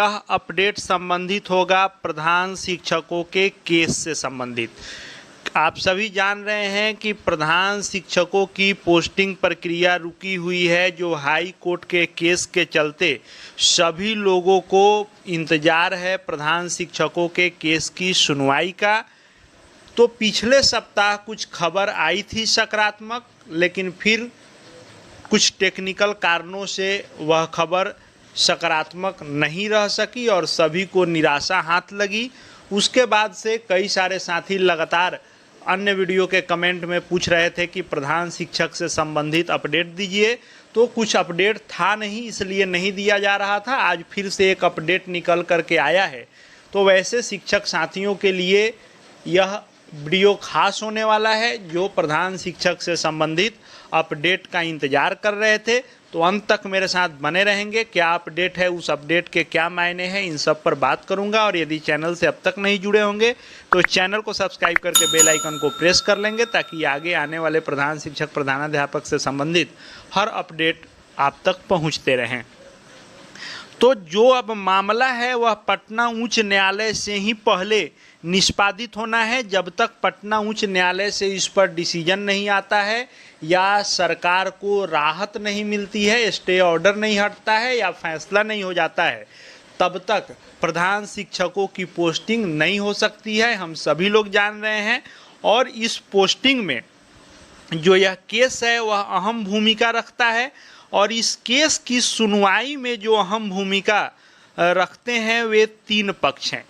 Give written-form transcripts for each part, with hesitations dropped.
यह अपडेट संबंधित होगा प्रधान शिक्षकों के केस से संबंधित। आप सभी जान रहे हैं कि प्रधान शिक्षकों की पोस्टिंग प्रक्रिया रुकी हुई है, जो हाई कोर्ट के केस के चलते सभी लोगों को इंतज़ार है प्रधान शिक्षकों के केस की सुनवाई का। तो पिछले सप्ताह कुछ खबर आई थी सकारात्मक, लेकिन फिर कुछ टेक्निकल कारणों से वह खबर सकारात्मक नहीं रह सकी और सभी को निराशा हाथ लगी। उसके बाद से कई सारे साथी लगातार अन्य वीडियो के कमेंट में पूछ रहे थे कि प्रधान शिक्षक से संबंधित अपडेट दीजिए, तो कुछ अपडेट था नहीं, इसलिए नहीं दिया जा रहा था। आज फिर से एक अपडेट निकल करके आया है। तो वैसे शिक्षक साथियों के लिए यह वीडियो खास होने वाला है, जो प्रधान शिक्षक से संबंधित अपडेट का इंतज़ार कर रहे थे। तो अंत तक मेरे साथ बने रहेंगे। क्या अपडेट है, उस अपडेट के क्या मायने हैं, इन सब पर बात करूंगा। और यदि चैनल से अब तक नहीं जुड़े होंगे तो चैनल को सब्सक्राइब करके बेल आइकन को प्रेस कर लेंगे, ताकि आगे आने वाले प्रधान शिक्षक प्रधानाध्यापक से संबंधित हर अपडेट आप तक पहुँचते रहें। तो जो अब मामला है वह पटना उच्च न्यायालय से ही पहले निष्पादित होना है। जब तक पटना उच्च न्यायालय से इस पर डिसीजन नहीं आता है या सरकार को राहत नहीं मिलती है, स्टे ऑर्डर नहीं हटता है या फैसला नहीं हो जाता है, तब तक प्रधान शिक्षकों की पोस्टिंग नहीं हो सकती है। हम सभी लोग जान रहे हैं। और इस पोस्टिंग में जो यह केस है वह अहम भूमिका रखता है। और इस केस की सुनवाई में जो अहम भूमिका रखते हैं वे तीन पक्ष हैं।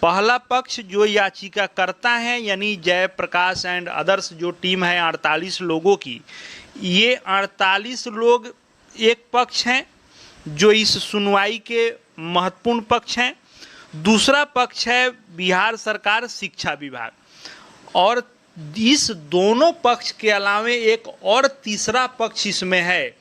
पहला पक्ष जो याचिकाकर्ता हैं, यानी जयप्रकाश एंड अदर्स जो टीम है 48 लोगों की, ये 48 लोग एक पक्ष हैं जो इस सुनवाई के महत्वपूर्ण पक्ष हैं। दूसरा पक्ष है बिहार सरकार शिक्षा विभाग। और इस दोनों पक्ष के अलावे एक और तीसरा पक्ष इसमें है,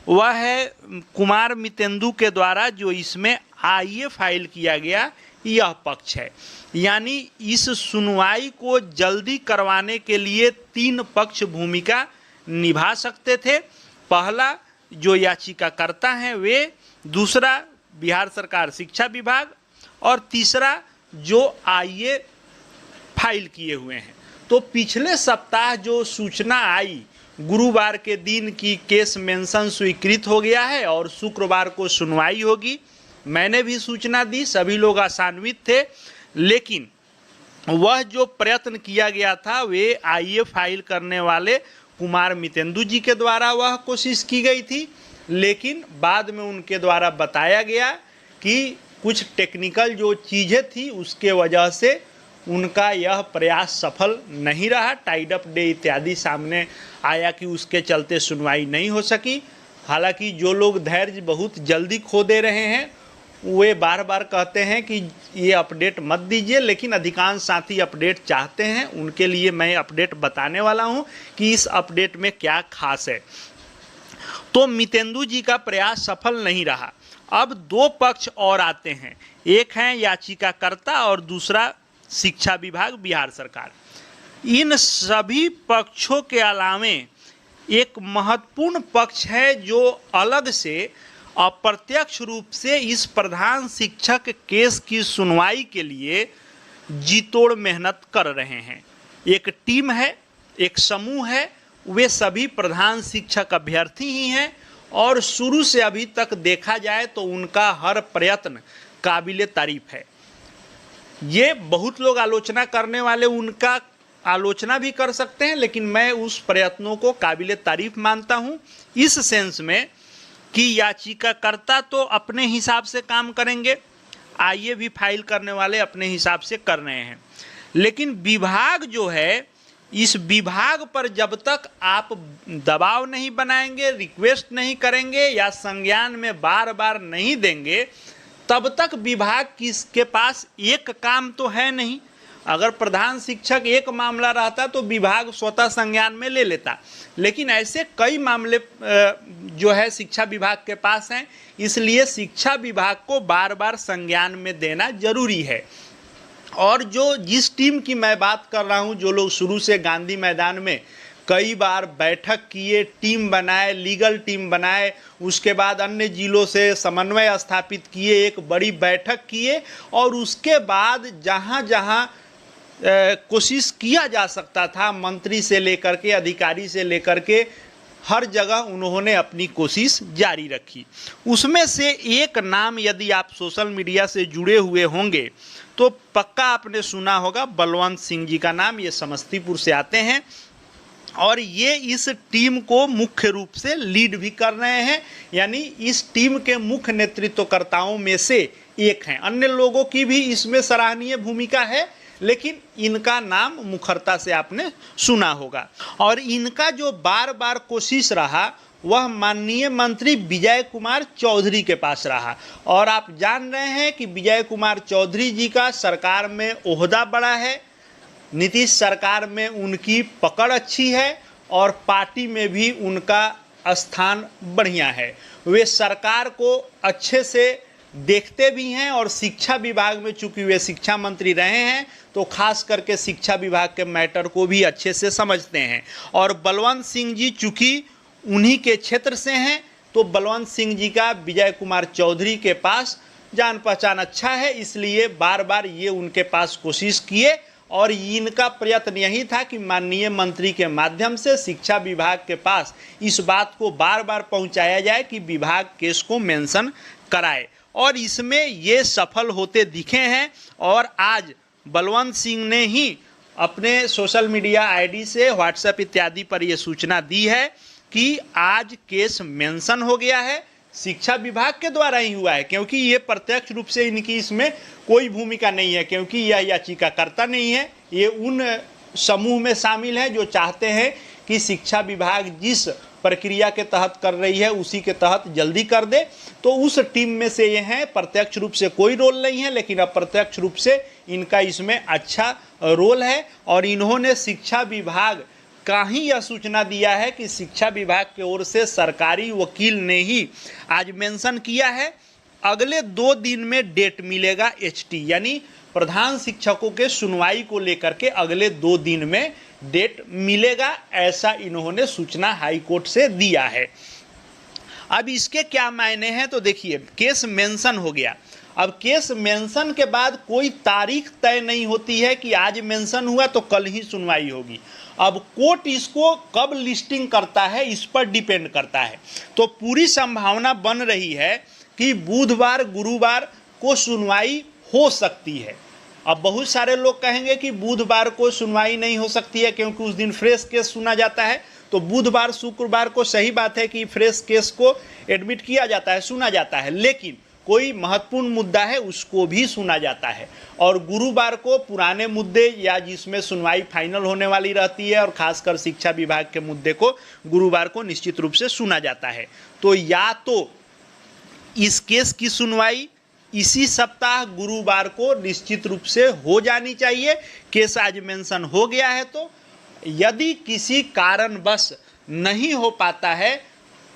वह है कुमार मितेंदु के द्वारा जो इसमें आईए फाइल किया गया, यह पक्ष है। यानी इस सुनवाई को जल्दी करवाने के लिए तीन पक्ष भूमिका निभा सकते थे। पहला जो याचिकाकर्ता हैं वे, दूसरा बिहार सरकार शिक्षा विभाग, और तीसरा जो आईए फाइल किए हुए हैं। तो पिछले सप्ताह जो सूचना आई, गुरुवार के दिन की केस मेंशन स्वीकृत हो गया है और शुक्रवार को सुनवाई होगी। मैंने भी सूचना दी, सभी लोग आशान्वित थे। लेकिन वह जो प्रयत्न किया गया था वे आईए फाइल करने वाले कुमार मितेंदु जी के द्वारा वह कोशिश की गई थी। लेकिन बाद में उनके द्वारा बताया गया कि कुछ टेक्निकल जो चीज़ें थी उसके वजह से उनका यह प्रयास सफल नहीं रहा। टाइड अप डे इत्यादि सामने आया कि उसके चलते सुनवाई नहीं हो सकी। हालांकि जो लोग धैर्य बहुत जल्दी खो दे रहे हैं वे बार बार कहते हैं कि ये अपडेट मत दीजिए, लेकिन अधिकांश साथी अपडेट चाहते हैं। उनके लिए मैं अपडेट बताने वाला हूं कि इस अपडेट में क्या खास है। तो मितेंदु जी का प्रयास सफल नहीं रहा। अब दो पक्ष और आते हैं, एक है याचिकाकर्ता और दूसरा शिक्षा विभाग बिहार सरकार। इन सभी पक्षों के अलावे एक महत्वपूर्ण पक्ष है जो अलग से अप्रत्यक्ष रूप से इस प्रधान शिक्षक केस की सुनवाई के लिए जीतोड़ मेहनत कर रहे हैं। एक टीम है, एक समूह है, वे सभी प्रधान शिक्षक अभ्यर्थी ही हैं और शुरू से अभी तक देखा जाए तो उनका हर प्रयत्न काबिले तारीफ है। ये बहुत लोग आलोचना करने वाले उनका आलोचना भी कर सकते हैं, लेकिन मैं उस प्रयत्नों को काबिले तारीफ मानता हूँ, इस सेंस में कि याचिकाकर्ता तो अपने हिसाब से काम करेंगे, आईए भी फाइल करने वाले अपने हिसाब से कर रहे हैं। लेकिन विभाग जो है, इस विभाग पर जब तक आप दबाव नहीं बनाएंगे, रिक्वेस्ट नहीं करेंगे या संज्ञान में बार बार नहीं देंगे, तब तक विभाग के पास एक काम तो है नहीं। अगर प्रधान शिक्षक एक मामला रहता तो विभाग स्वतः संज्ञान में ले लेता, लेकिन ऐसे कई मामले जो है शिक्षा विभाग के पास हैं, इसलिए शिक्षा विभाग को बार बार संज्ञान में देना जरूरी है। और जो जिस टीम की मैं बात कर रहा हूं, जो लोग शुरू से गांधी मैदान में कई बार बैठक किए, टीम बनाए, लीगल टीम बनाए, उसके बाद अन्य जिलों से समन्वय स्थापित किए, एक बड़ी बैठक किए और उसके बाद जहां जहां कोशिश किया जा सकता था, मंत्री से लेकर के अधिकारी से लेकर के हर जगह उन्होंने अपनी कोशिश जारी रखी। उसमें से एक नाम यदि आप सोशल मीडिया से जुड़े हुए होंगे तो पक्का आपने सुना होगा, बलवंत सिंह जी का नाम। ये समस्तीपुर से आते हैं और ये इस टीम को मुख्य रूप से लीड भी कर रहे हैं, यानी इस टीम के मुख्य नेतृत्वकर्ताओं में से एक हैं। अन्य लोगों की भी इसमें सराहनीय भूमिका है, लेकिन इनका नाम मुखरता से आपने सुना होगा। और इनका जो बार बार कोशिश रहा वह माननीय मंत्री विजय कुमार चौधरी के पास रहा। और आप जान रहे हैं कि विजय कुमार चौधरी जी का सरकार में ओहदा बड़ा है, नीतीश सरकार में उनकी पकड़ अच्छी है और पार्टी में भी उनका स्थान बढ़िया है। वे सरकार को अच्छे से देखते भी हैं और शिक्षा विभाग में चूंकि वे शिक्षा मंत्री रहे हैं तो खास करके शिक्षा विभाग के मैटर को भी अच्छे से समझते हैं। और बलवंत सिंह जी चूंकि उन्हीं के क्षेत्र से हैं तो बलवंत सिंह जी का विजय कुमार चौधरी के पास जान पहचान अच्छा है, इसलिए बार बार ये उनके पास कोशिश किए और इनका प्रयत्न यही था कि माननीय मंत्री के माध्यम से शिक्षा विभाग के पास इस बात को बार बार पहुंचाया जाए कि विभाग केस को मेंशन कराए। और इसमें ये सफल होते दिखे हैं और आज बलवंत सिंह ने ही अपने सोशल मीडिया आईडी से व्हाट्सएप इत्यादि पर यह सूचना दी है कि आज केस मेंशन हो गया है, शिक्षा विभाग के द्वारा ही हुआ है, क्योंकि ये प्रत्यक्ष रूप से इनकी इसमें कोई भूमिका नहीं है, क्योंकि यह याचिकाकर्ता नहीं है। ये उन समूह में शामिल है जो चाहते हैं कि शिक्षा विभाग जिस प्रक्रिया के तहत कर रही है उसी के तहत जल्दी कर दे, तो उस टीम में से ये हैं। प्रत्यक्ष रूप से कोई रोल नहीं है, लेकिन अप्रत्यक्ष रूप से इनका इसमें अच्छा रोल है। और इन्होंने शिक्षा विभाग का ही यह सूचना दिया है कि शिक्षा विभाग की ओर से सरकारी वकील ने ही आज मेंशन किया है अगले 2 दिन में डेट मिलेगा एचटी, यानी प्रधान शिक्षकों के सुनवाई को लेकर के अगले 2 दिन में डेट मिलेगा, ऐसा इन्होंने सूचना हाई कोर्ट से दिया है। अब इसके क्या मायने हैं तो देखिए, केस मेंशन हो गया। अब केस मेंशन के बाद कोई तारीख तय नहीं होती है कि आज मेंशन हुआ तो कल ही सुनवाई होगी। अब कोर्ट इसको कब लिस्टिंग करता है इस पर डिपेंड करता है। तो पूरी संभावना बन रही है कि बुधवार गुरुवार को सुनवाई हो सकती है। अब बहुत सारे लोग कहेंगे कि बुधवार को सुनवाई नहीं हो सकती है क्योंकि उस दिन फ्रेश केस सुना जाता है। तो बुधवार शुक्रवार को सही बात है कि फ्रेश केस को एडमिट किया जाता है, सुना जाता है, लेकिन कोई महत्वपूर्ण मुद्दा है उसको भी सुना जाता है। और गुरुवार को पुराने मुद्दे या जिसमें सुनवाई फाइनल होने वाली रहती है और खासकर शिक्षा विभाग के मुद्दे को गुरुवार को निश्चित रूप से सुना जाता है। तो या तो इस केस की सुनवाई इसी सप्ताह गुरुवार को निश्चित रूप से हो जानी चाहिए। केस आज मेंशन हो गया है, तो यदि किसी कारणवश नहीं हो पाता है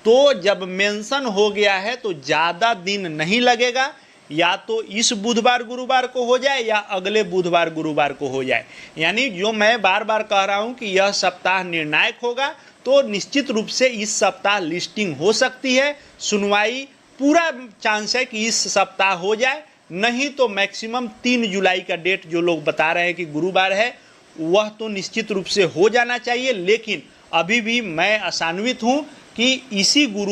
तो जब मेंशन हो गया है तो ज़्यादा दिन नहीं लगेगा, या तो इस बुधवार गुरुवार को हो जाए या अगले बुधवार गुरुवार को हो जाए। यानी जो मैं बार बार कह रहा हूं कि यह सप्ताह निर्णायक होगा, तो निश्चित रूप से इस सप्ताह लिस्टिंग हो सकती है। सुनवाई पूरा चांस है कि इस सप्ताह हो जाए, नहीं तो मैक्सिमम 3 जुलाई का डेट जो लोग बता रहे हैं कि गुरुवार है वह तो निश्चित रूप से हो जाना चाहिए। लेकिन अभी भी मैं आशान्वित हूं कि इसी गुरु